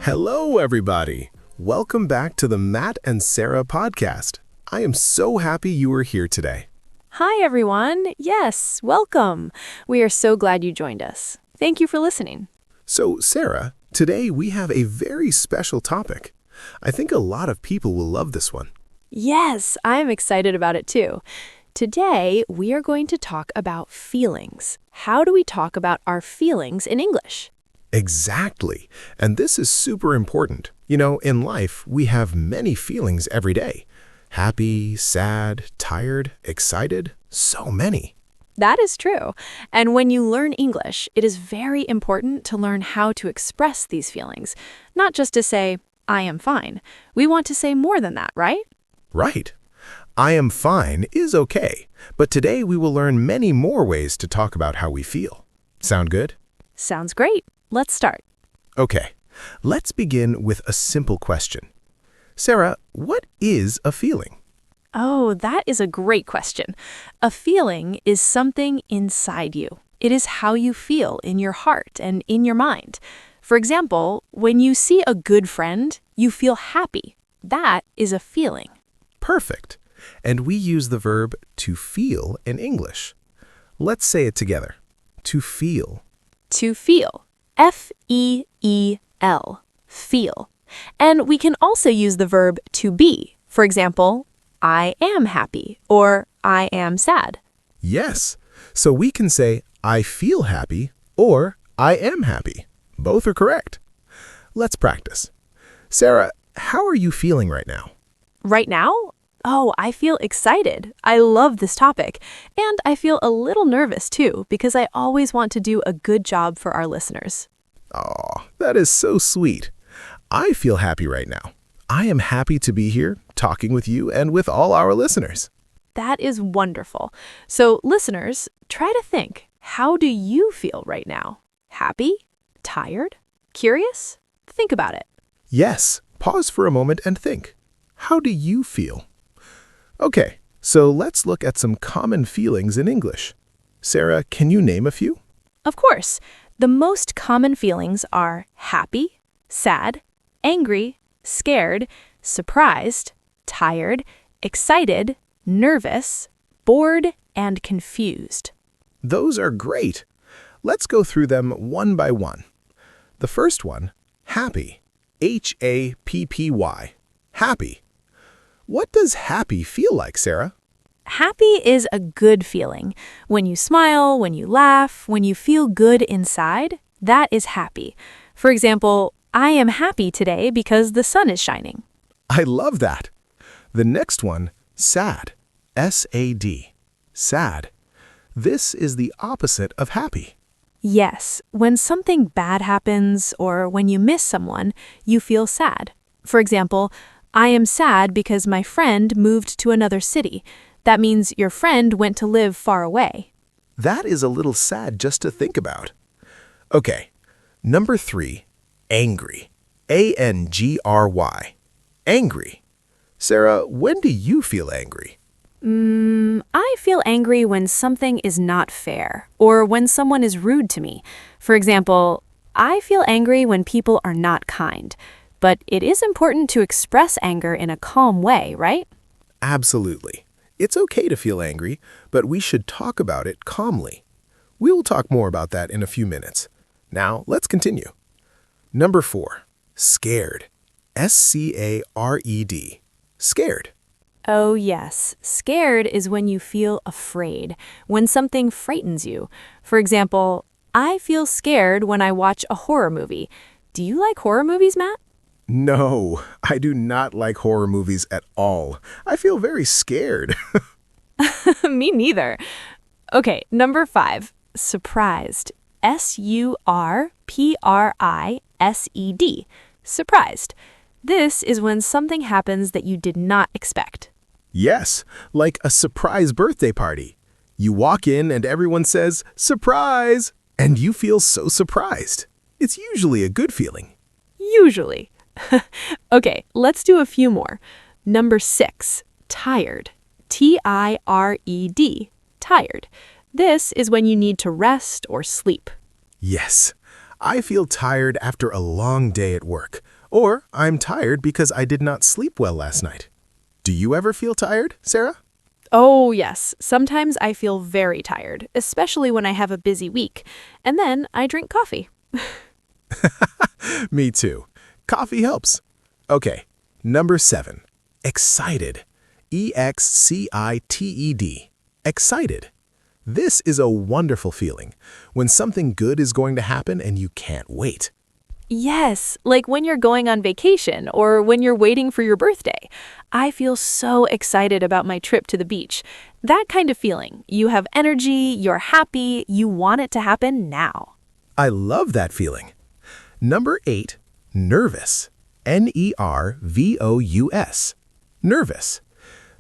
Hello, everybody. Welcome back to the Matt and Sarah podcast. I am so happy you are here today. Hi, everyone. Yes, welcome. We are so glad you joined us. Thank you for listening. So, Sarah, today we have a very special topic. I think a lot of people will love this one. Yes, I am excited about it too. Today, we are going to talk about feelings. How do we talk about our feelings in English? Exactly. And this is super important. You know, in life, we have many feelings every day. Happy, sad, tired, excited, so many. That is true. And when you learn English, it is very important to learn how to express these feelings, not just to say, I am fine. We want to say more than that, right? Right. I am fine is okay, but today we will learn many more ways to talk about how we feel. Sound good? Sounds great. Let's start. Okay, let's begin with a simple question. Sarah, what is a feeling? Oh, that is a great question. A feeling is something inside you. It is how you feel in your heart and in your mind. For example, when you see a good friend, you feel happy. That is a feeling. Perfect. And we use the verb to feel in English. Let's say it together. To feel. To feel. F-E-E-L. Feel. And we can also use the verb to be. For example, I am happy or I am sad. Yes. So we can say, I feel happy or I am happy. Both are correct. Let's practice. Sarah, how are you feeling right now? Right now? Oh, I feel excited. I love this topic. And I feel a little nervous too, because I always want to do a good job for our listeners. Aw, that is so sweet. I feel happy right now. I am happy to be here talking with you and with all our listeners. That is wonderful. So, listeners, try to think, how do you feel right now? Happy? Tired? Curious? Think about it. Yes, pause for a moment and think. How do you feel? Okay, so let's look at some common feelings in English. Sarah, can you name a few? Of course, the most common feelings are happy, sad, angry, scared, surprised, tired, excited, nervous, bored, and confused. Those are great. Let's go through them one by one. The first one, happy. H-A-P-P-Y. Happy. What does happy feel like, Sarah? Happy is a good feeling. When you smile, when you laugh, when you feel good inside, that is happy. For example, I am happy today because the sun is shining. I love that. The next one, sad. S-A-D. Sad. This is the opposite of happy. Yes, when something bad happens or when you miss someone, you feel sad. For example, I am sad because my friend moved to another city. That means your friend went to live far away. That is a little sad just to think about. Okay, number 3, angry. A-N-G-R-Y. Angry. Sarah, when do you feel angry? I feel angry when something is not fair or when someone is rude to me. For example, I feel angry when people are not kind. But it is important to express anger in a calm way, right? Absolutely. It's okay to feel angry, but we should talk about it calmly. We will talk more about that in a few minutes. Now, let's continue. Number 4, scared. S-C-A-R-E-D. Scared. Oh, yes. Scared is when you feel afraid, when something frightens you. For example, I feel scared when I watch a horror movie. Do you like horror movies, Matt? No, I do not like horror movies at all. I feel very scared. Me neither. Okay, number 5, surprised. S-U-R-P-R-I-S-E-D. Surprised. This is when something happens that you did not expect. Yes, like a surprise birthday party. You walk in and everyone says, "Surprise!" and you feel so surprised. It's usually a good feeling. Usually. Okay, let's do a few more. Number 6, tired. T-I-R-E-D. Tired. This is when you need to rest or sleep. Yes, I feel tired after a long day at work, Or I'm tired because I did not sleep well last night. Do you ever feel tired, Sarah? Oh, yes. Sometimes I feel very tired, especially when I have a busy week. And then I drink coffee. Me too. Coffee helps. Okay, number 7. Excited. Excited. Excited. This is a wonderful feeling when something good is going to happen and you can't wait. Yes, like when you're going on vacation or when you're waiting for your birthday. I feel so excited about my trip to the beach. That kind of feeling. You have energy, you're happy, you want it to happen now. I love that feeling. Number 8. Nervous. Nervous. Nervous.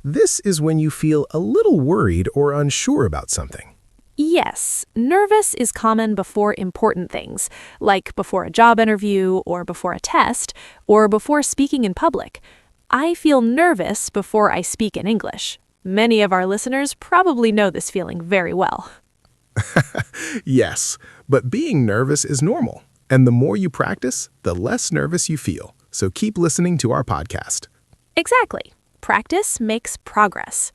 This is when you feel a little worried or unsure about something. Yes, nervous is common before important things, like before a job interview or before a test or before speaking in public. I feel nervous before I speak in English. Many of our listeners probably know this feeling very well. Yes, but being nervous is normal. And the more you practice, the less nervous you feel. So keep listening to our podcast. Exactly. Practice makes progress.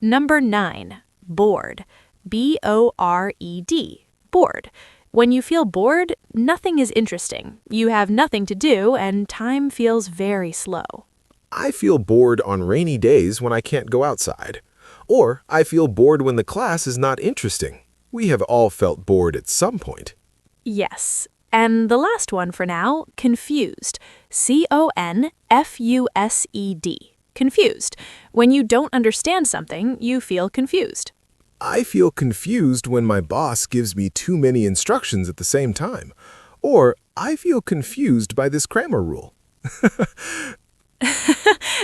Number 9, bored. B-O-R-E-D. Bored. When you feel bored, nothing is interesting. You have nothing to do, and time feels very slow. I feel bored on rainy days when I can't go outside. Or I feel bored when the class is not interesting. We have all felt bored at some point. Yes. And the last one for now, confused. C-O-N-F-U-S-E-D. Confused. When you don't understand something, you feel confused. I feel confused when my boss gives me too many instructions at the same time. Or I feel confused by this grammar rule.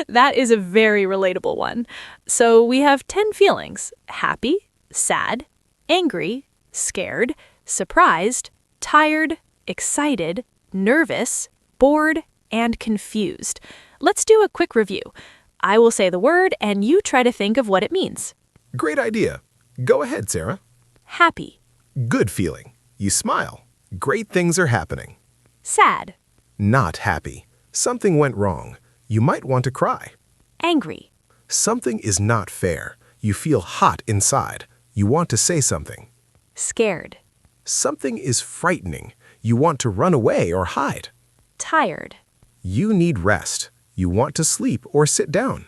That is a very relatable one. So we have 10 feelings: happy, sad, angry, scared, surprised, tired, excited, nervous, bored, and confused. Let's do a quick review. I will say the word and you try to think of what it means. Great idea. Go ahead, Sarah. Happy, Good feeling. You smile. Great things are happening. sad, Not happy. Something went wrong. You might want to cry. angry, Something is not fair. You feel hot inside. You want to say something. scared, Something is frightening. You want to run away or hide. tired. You need rest. You want to sleep or sit down.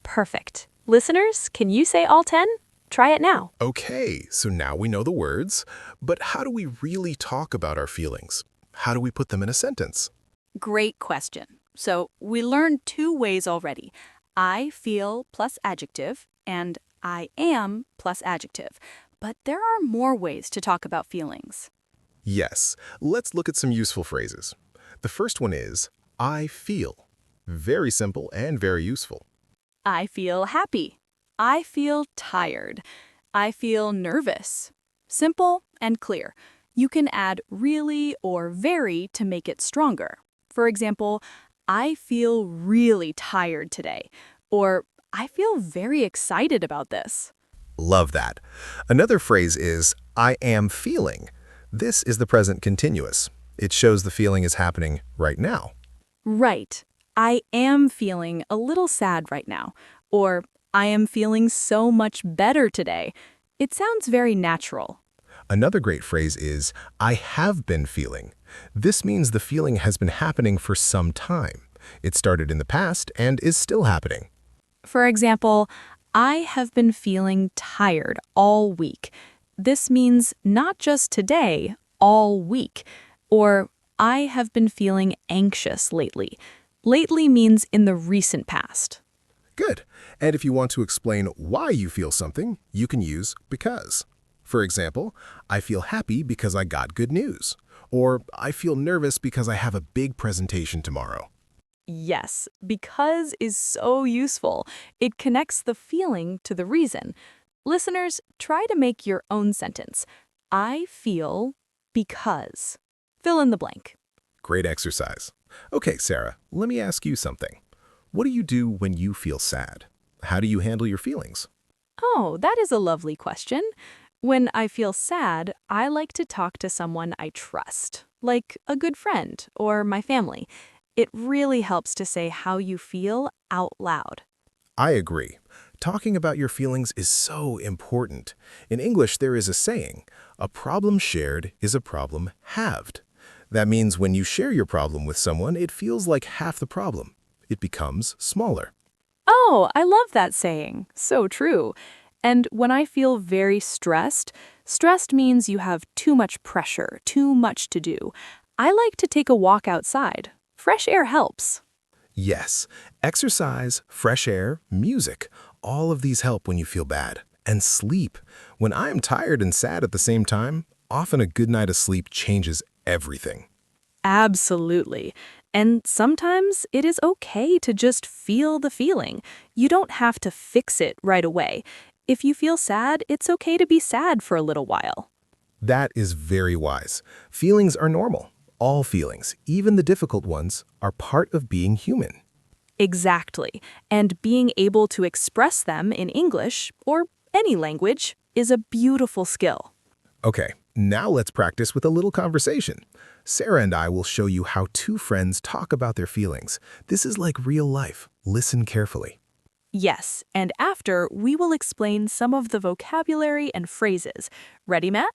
Perfect. Listeners, can you say all 10? Try it now. Okay, so now we know the words, but how do we really talk about our feelings? How do we put them in a sentence? Great question. So we learned 2 ways already. I feel plus adjective and I am plus adjective. But there are more ways to talk about feelings. Yes, let's look at some useful phrases. The first one is, I feel. Very simple and very useful. I feel happy. I feel tired. I feel nervous. Simple and clear. You can add really or very to make it stronger. For example, I feel really tired today. Or I feel very excited about this. Love that. Another phrase is, I am feeling. This is the present continuous. It shows the feeling is happening right now. Right. I am feeling a little sad right now. Or I am feeling so much better today. It sounds very natural. Another great phrase is, I have been feeling. This means the feeling has been happening for some time. It started in the past and is still happening. For example, I have been feeling tired all week. This means not just today, all week. Or I have been feeling anxious lately. Lately means in the recent past. Good. And if you want to explain why you feel something, you can use because. For example, I feel happy because I got good news. Or I feel nervous because I have a big presentation tomorrow. Yes, because is so useful. It connects the feeling to the reason. Listeners, try to make your own sentence. I feel because. Fill in the blank. Great exercise. Okay, Sarah, let me ask you something. What do you do when you feel sad? How do you handle your feelings? Oh, that is a lovely question. When I feel sad, I like to talk to someone I trust, like a good friend or my family. It really helps to say how you feel out loud. I agree. Talking about your feelings is so important. In English, there is a saying, a problem shared is a problem halved. That means when you share your problem with someone, it feels like half the problem. It becomes smaller. Oh, I love that saying. So true. And when I feel very stressed, stressed means you have too much pressure, too much to do. I like to take a walk outside. Fresh air helps. Yes, exercise, fresh air, music, all of these help when you feel bad. And sleep. When I am tired and sad at the same time, often a good night of sleep changes everything. Absolutely. And sometimes it is okay to just feel the feeling. You don't have to fix it right away. If you feel sad, it's okay to be sad for a little while. That is very wise. Feelings are normal. All feelings, even the difficult ones, are part of being human. Exactly. And being able to express them in English, or any language, is a beautiful skill. Okay, now let's practice with a little conversation. Sarah and I will show you how two friends talk about their feelings. This is like real life. Listen carefully. Yes, and after, we will explain some of the vocabulary and phrases. Ready, Matt?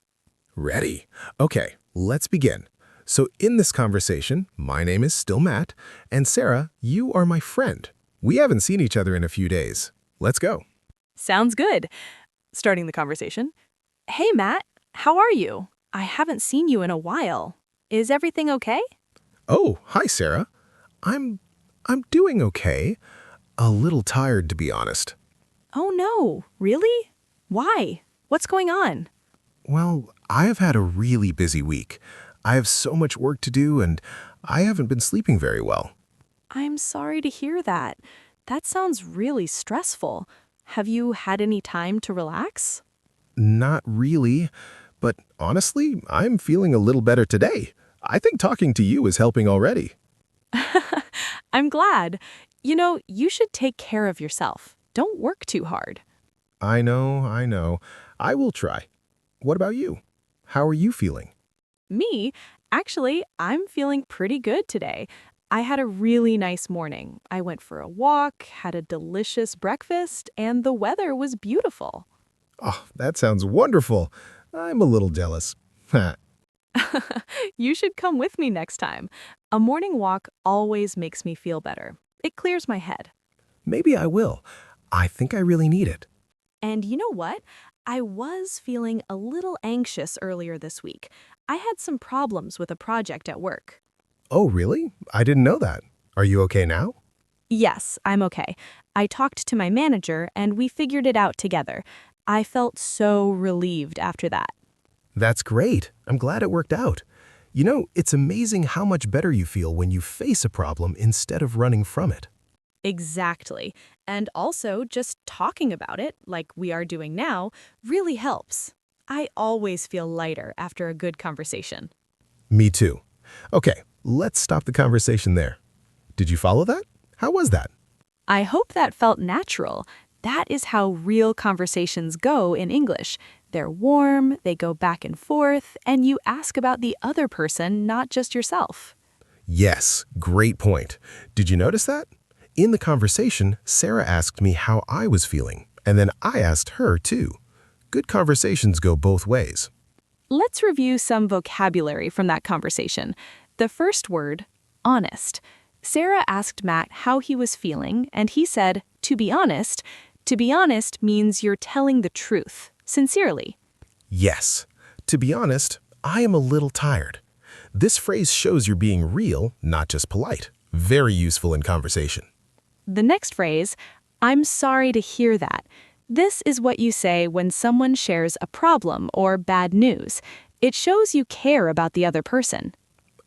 Ready? Okay, let's begin. So in this conversation, my name is still Matt, and Sarah, you are my friend. We haven't seen each other in a few days. Let's go. Sounds good. Starting the conversation. Hey, Matt, how are you? I haven't seen you in a while. Is everything okay? Oh, hi Sarah. I'm doing okay. A little tired, to be honest. Oh no, really? Why? What's going on? Well, I have had a really busy week. I have so much work to do, and I haven't been sleeping very well. I'm sorry to hear that. That sounds really stressful. Have you had any time to relax? Not really, but honestly, I'm feeling a little better today. I think talking to you is helping already. I'm glad. You know, you should take care of yourself. Don't work too hard. I know. I will try. What about you? How are you feeling? Me? Actually, I'm feeling pretty good today. I had a really nice morning. I went for a walk, had a delicious breakfast, and the weather was beautiful. Oh, that sounds wonderful. I'm a little jealous. You should come with me next time. A morning walk always makes me feel better. It clears my head. Maybe I will. I think I really need it. And you know what? I was feeling a little anxious earlier this week. I had some problems with a project at work. Oh, really? I didn't know that. Are you okay now? Yes, I'm okay. I talked to my manager and we figured it out together. I felt so relieved after that. That's great. I'm glad it worked out. You know, it's amazing how much better you feel when you face a problem instead of running from it. Exactly. And also, just talking about it, like we are doing now, really helps. I always feel lighter after a good conversation. Me too. Okay, let's stop the conversation there. Did you follow that? How was that? I hope that felt natural. That is how real conversations go in English. They're warm, they go back and forth, and you ask about the other person, not just yourself. Yes, great point. Did you notice that? In the conversation, Sarah asked me how I was feeling, and then I asked her too. Good conversations go both ways. Let's review some vocabulary from that conversation. The first word, honest. Sarah asked Matt how he was feeling, and he said, to be honest. To be honest means you're telling the truth, sincerely. Yes. To be honest, I am a little tired. This phrase shows you're being real, not just polite. Very useful in conversation. The next phrase, I'm sorry to hear that. This is what you say when someone shares a problem or bad news. It shows you care about the other person.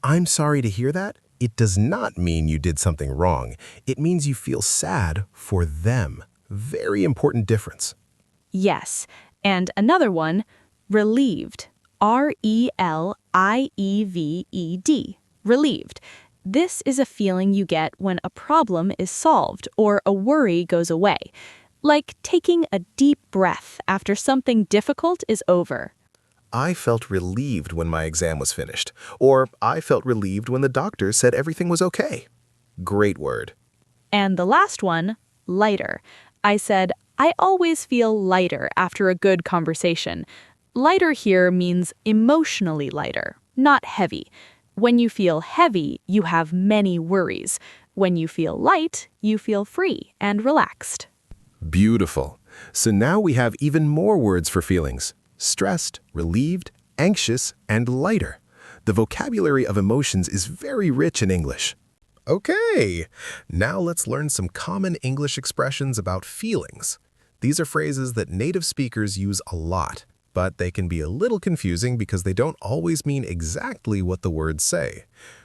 I'm sorry to hear that. It does not mean you did something wrong. It means you feel sad for them. Very important difference. Yes. And another one, relieved. R-E-L-I-E-V-E-D. Relieved. This is a feeling you get when a problem is solved or a worry goes away. Like taking a deep breath after something difficult is over. I felt relieved when my exam was finished, or I felt relieved when the doctor said everything was okay. Great word. And the last one, lighter. I said, I always feel lighter after a good conversation. Lighter here means emotionally lighter, not heavy. When you feel heavy, you have many worries. When you feel light, you feel free and relaxed. Beautiful. So now we have even more words for feelings. Stressed, relieved, anxious, and lighter. The vocabulary of emotions is very rich in English. Okay, now let's learn some common English expressions about feelings. These are phrases that native speakers use a lot, but they can be a little confusing because they don't always mean exactly what the words say.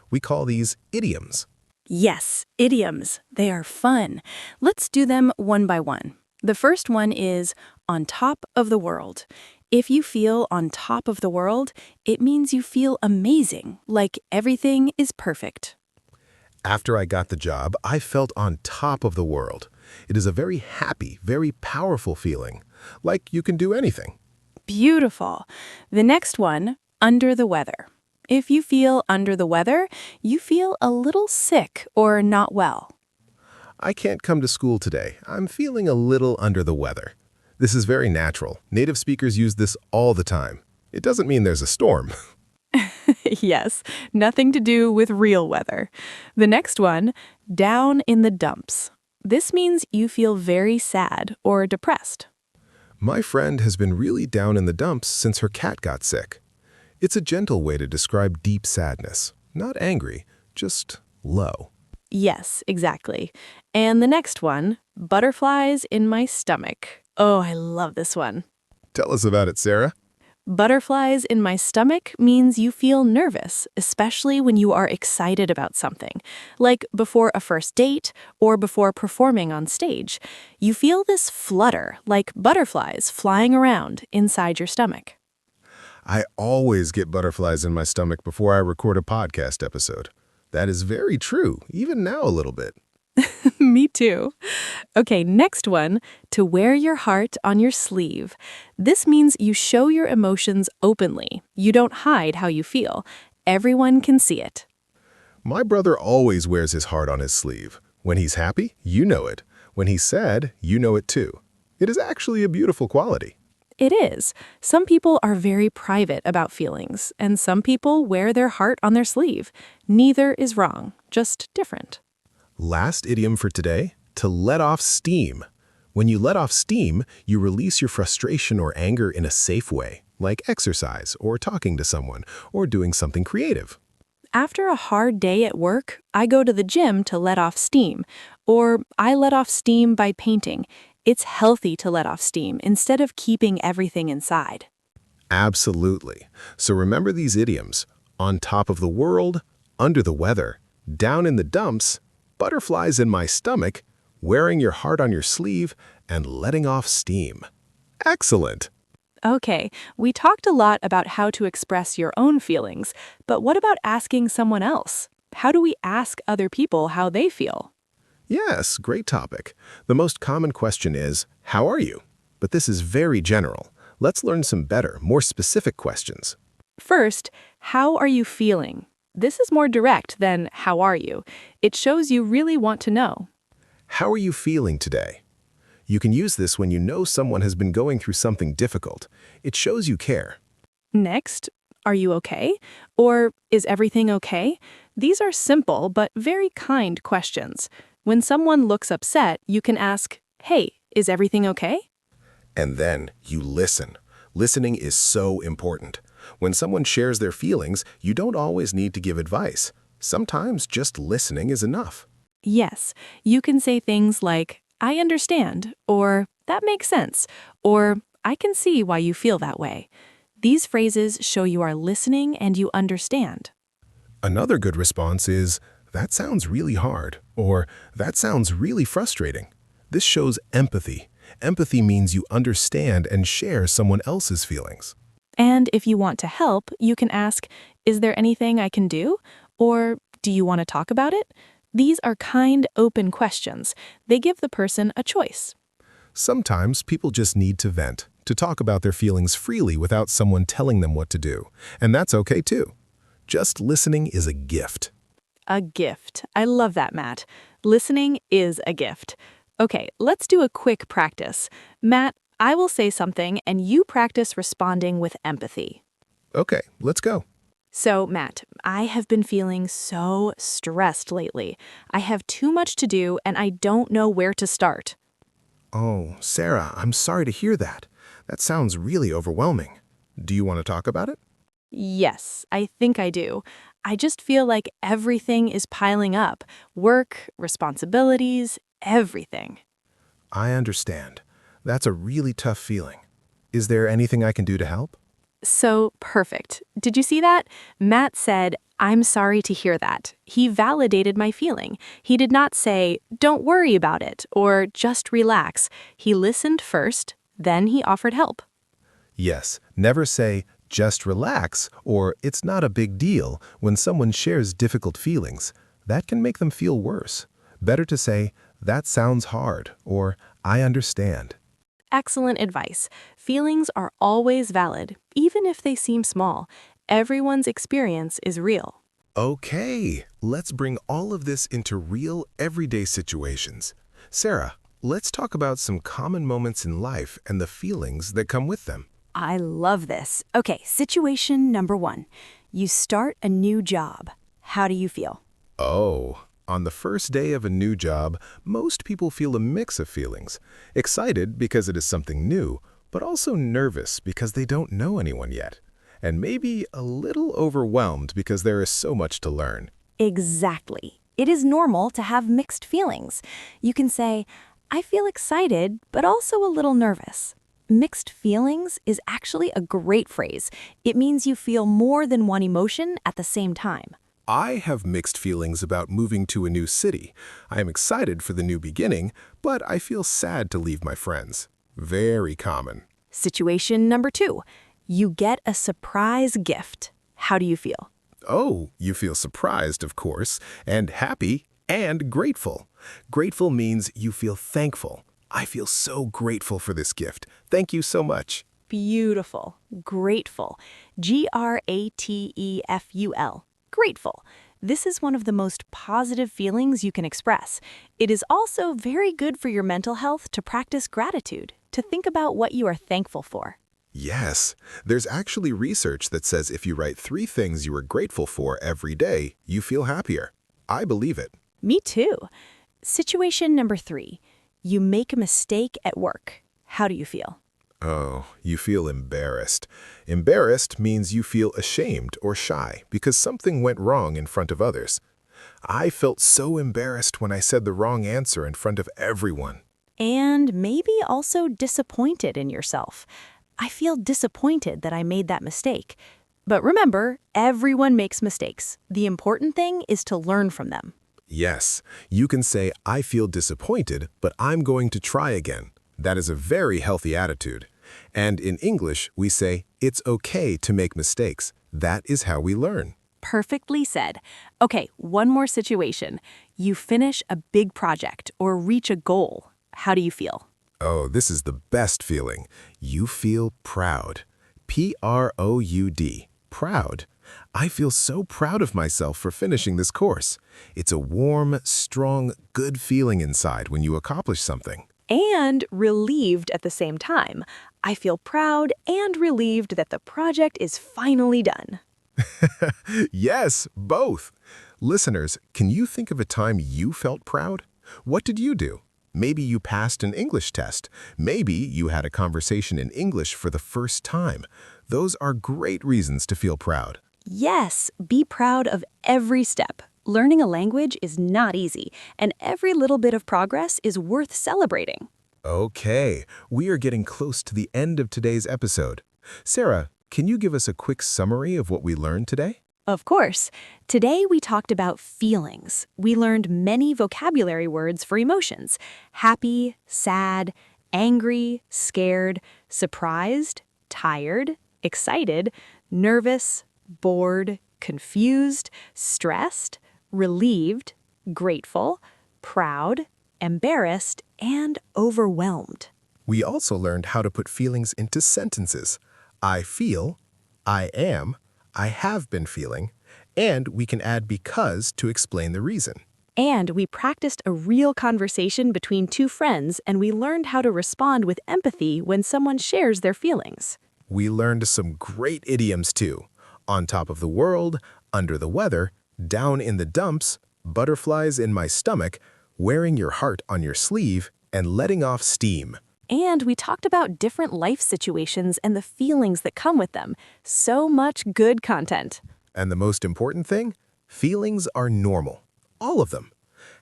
We call these idioms. Yes, idioms. They are fun. Let's do them one by one. The first one is on top of the world. If you feel on top of the world, it means you feel amazing, like everything is perfect. After I got the job, I felt on top of the world. It is a very happy, very powerful feeling, like you can do anything. Beautiful. The next one, under the weather. If you feel under the weather, you feel a little sick or not well. I can't come to school today. I'm feeling a little under the weather. This is very natural. Native speakers use this all the time. It doesn't mean there's a storm. Yes, nothing to do with real weather. The next one, down in the dumps. This means you feel very sad or depressed. My friend has been really down in the dumps since her cat got sick. It's a gentle way to describe deep sadness. Not angry, just low. Yes, exactly. And the next one, butterflies in my stomach. Oh, I love this one. Tell us about it, Sarah. Butterflies in my stomach means you feel nervous, especially when you are excited about something, like before a first date or before performing on stage. You feel this flutter, like butterflies flying around inside your stomach. I always get butterflies in my stomach before I record a podcast episode. That is very true, even now a little bit. Me too. Okay, next one, to wear your heart on your sleeve. This means you show your emotions openly. You don't hide how you feel. Everyone can see it. My brother always wears his heart on his sleeve. When he's happy, you know it. When he's sad, you know it too. It is actually a beautiful quality. It is. Some people are very private about feelings, and some people wear their heart on their sleeve. Neither is wrong, just different. Last idiom for today, to let off steam. When you let off steam, you release your frustration or anger in a safe way, like exercise or talking to someone or doing something creative. After a hard day at work, I go to the gym to let off steam, or I let off steam by painting. It's healthy to let off steam instead of keeping everything inside. Absolutely. So remember these idioms: on top of the world, under the weather, down in the dumps, butterflies in my stomach, wearing your heart on your sleeve, and letting off steam. Excellent! Okay, we talked a lot about how to express your own feelings, but what about asking someone else? How do we ask other people how they feel? Yes, great topic. The most common question is, how are you? But this is very general. Let's learn some better, more specific questions. First, how are you feeling? This is more direct than how are you. It shows you really want to know. How are you feeling today? You can use this when you know someone has been going through something difficult. It shows you care. Next, are you okay? Or is everything okay? These are simple but very kind questions. When someone looks upset, you can ask, hey, is everything okay? And then you listen. Listening is so important. When someone shares their feelings, you don't always need to give advice. Sometimes just listening is enough. Yes, you can say things like, I understand, or that makes sense, or I can see why you feel that way. These phrases show you are listening and you understand. Another good response is, that sounds really hard, or that sounds really frustrating. This shows empathy. Empathy means you understand and share someone else's feelings. And if you want to help, you can ask, is there anything I can do? Or do you want to talk about it? These are kind, open questions. They give the person a choice. Sometimes people just need to vent, to talk about their feelings freely without someone telling them what to do. And that's okay too. Just listening is a gift. A gift. I love that, Matt. Listening is a gift. Okay, let's do a quick practice. Matt, I will say something and you practice responding with empathy. Okay, let's go. So, Matt, I have been feeling so stressed lately. I have too much to do and I don't know where to start. Oh, Sarah, I'm sorry to hear that. That sounds really overwhelming. Do you want to talk about it? Yes, I think I do. I just feel like everything is piling up. Work, responsibilities, everything. I understand. That's a really tough feeling. Is there anything I can do to help? So perfect. Did you see that? Matt said, "I'm sorry to hear that." He validated my feeling. He did not say, "Don't worry about it," or "Just relax." He listened first, then he offered help. Yes, never say, just relax, or it's not a big deal when someone shares difficult feelings. That can make them feel worse. Better to say, that sounds hard, or I understand. Excellent advice. Feelings are always valid, even if they seem small. Everyone's experience is real. Okay, let's bring all of this into real, everyday situations. Sarah, let's talk about some common moments in life and the feelings that come with them. I love this. Okay, situation number 1. You start a new job. How do you feel? Oh, on the first day of a new job, most people feel a mix of feelings. Excited because it is something new, but also nervous because they don't know anyone yet. And maybe a little overwhelmed because there is so much to learn. Exactly. It is normal to have mixed feelings. You can say, I feel excited, but also a little nervous. Mixed feelings is actually a great phrase. It means you feel more than one emotion at the same time. I have mixed feelings about moving to a new city. I am excited for the new beginning, but I feel sad to leave my friends. Very common. Situation number 2. You get a surprise gift. How do you feel? Oh, you feel surprised, of course, and happy and grateful. Grateful means you feel thankful. I feel so grateful for this gift. Thank you so much. Beautiful. Grateful. Grateful. Grateful. This is one of the most positive feelings you can express. It is also very good for your mental health to practice gratitude, to think about what you are thankful for. Yes, there's actually research that says if you write 3 things you are grateful for every day, you feel happier. I believe it. Me too. Situation number 3. You make a mistake at work. How do you feel? Oh, you feel embarrassed. Embarrassed means you feel ashamed or shy because something went wrong in front of others. I felt so embarrassed when I said the wrong answer in front of everyone. And maybe also disappointed in yourself. I feel disappointed that I made that mistake. But remember, everyone makes mistakes. The important thing is to learn from them. Yes, you can say, I feel disappointed, but I'm going to try again. That is a very healthy attitude. And in English, we say, it's okay to make mistakes. That is how we learn. Perfectly said. Okay, one more situation. You finish a big project or reach a goal. How do you feel? Oh, this is the best feeling. You feel proud. P-R-O-U-D. Proud. I feel so proud of myself for finishing this course. It's a warm, strong, good feeling inside when you accomplish something. And relieved at the same time. I feel proud and relieved that the project is finally done. Yes, both. Listeners, can you think of a time you felt proud? What did you do? Maybe you passed an English test. Maybe you had a conversation in English for the first time. Those are great reasons to feel proud. Yes, be proud of every step. Learning a language is not easy, and every little bit of progress is worth celebrating. Okay, we are getting close to the end of today's episode. Sarah, can you give us a quick summary of what we learned today? Of course. Today we talked about feelings. We learned many vocabulary words for emotions: happy, sad, angry, scared, surprised, tired, excited, nervous, bored, confused, stressed, relieved, grateful, proud, embarrassed, and overwhelmed. We also learned how to put feelings into sentences. I feel, I am, I have been feeling, And we can add because to explain the reason. And we practiced a real conversation between two friends, and we learned how to respond with empathy when someone shares their feelings. We learned some great idioms too. On top of the world, under the weather, down in the dumps, butterflies in my stomach, wearing your heart on your sleeve, and letting off steam. And we talked about different life situations and the feelings that come with them. So much good content. And the most important thing? Feelings are normal. All of them.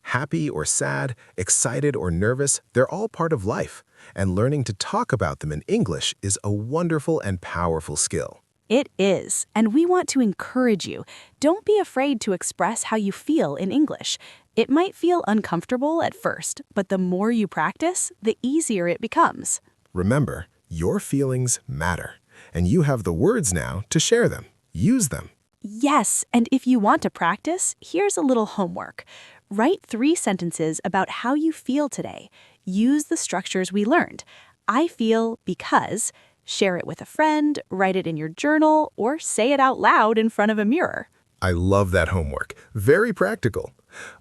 Happy or sad, excited or nervous, they're all part of life. And learning to talk about them in English is a wonderful and powerful skill. It is, and we want to encourage you. Don't be afraid to express how you feel in English. It might feel uncomfortable at first, but the more you practice, the easier it becomes. Remember, your feelings matter, and you have the words now to share them. Use them. Yes, and if you want to practice, here's a little homework. Write 3 sentences about how you feel today. Use the structures we learned. I feel because. Share it with a friend, write it in your journal, or say it out loud in front of a mirror. I love that homework. Very practical.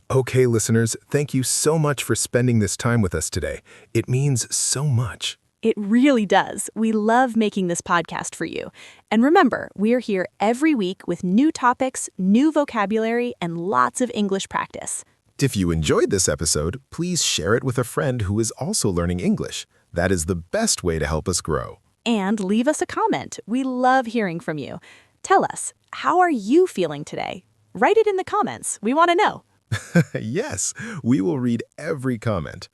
Okay, listeners, thank you so much for spending this time with us today. It means so much. It really does. We love making this podcast for you. And remember, we're here every week with new topics, new vocabulary, and lots of English practice. If you enjoyed this episode, please share it with a friend who is also learning English. That is the best way to help us grow. And leave us a comment. We love hearing from you. Tell us, how are you feeling today? Write it in the comments. We want to know. Yes, we will read every comment.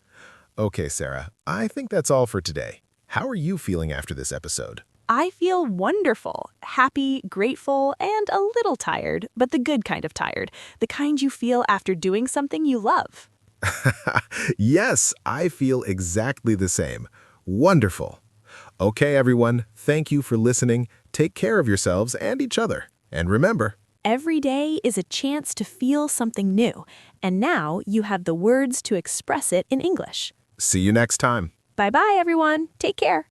Okay, Sarah, I think that's all for today. How are you feeling after this episode? I feel wonderful, happy, grateful, and a little tired, but the good kind of tired, the kind you feel after doing something you love. Yes, I feel exactly the same. Wonderful. Okay, everyone, thank you for listening. Take care of yourselves and each other. And remember, every day is a chance to feel something new, and now you have the words to express it in English. see you next time. Bye-bye, everyone. Take care.